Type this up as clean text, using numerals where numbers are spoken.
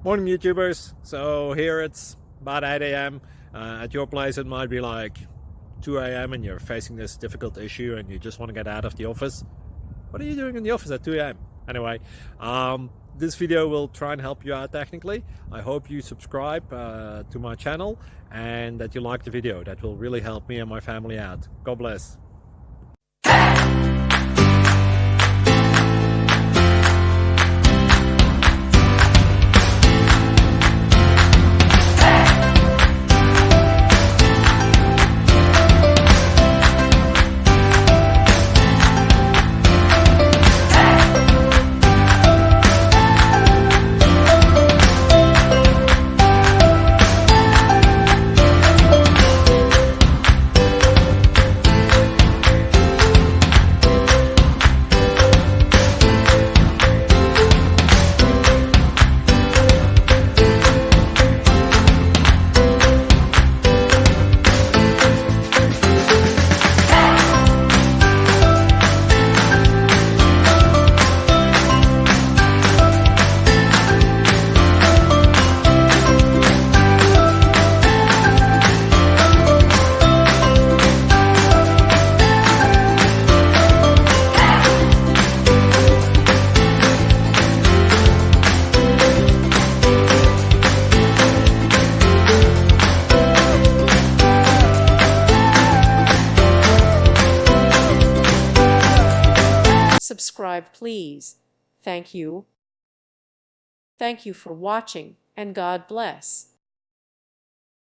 Morning YouTubers. So here it's about 8 a.m. At your place it might be like 2 a.m. and you're facing this difficult issue and you just want to get out of the office. What are you doing in the office at 2 a.m.? Anyway, this video will try and help you out technically. I hope you subscribe to my channel and that you like the video. That will really help me and my family out. God bless. Subscribe, please. Thank you. Thank you for watching, and God bless.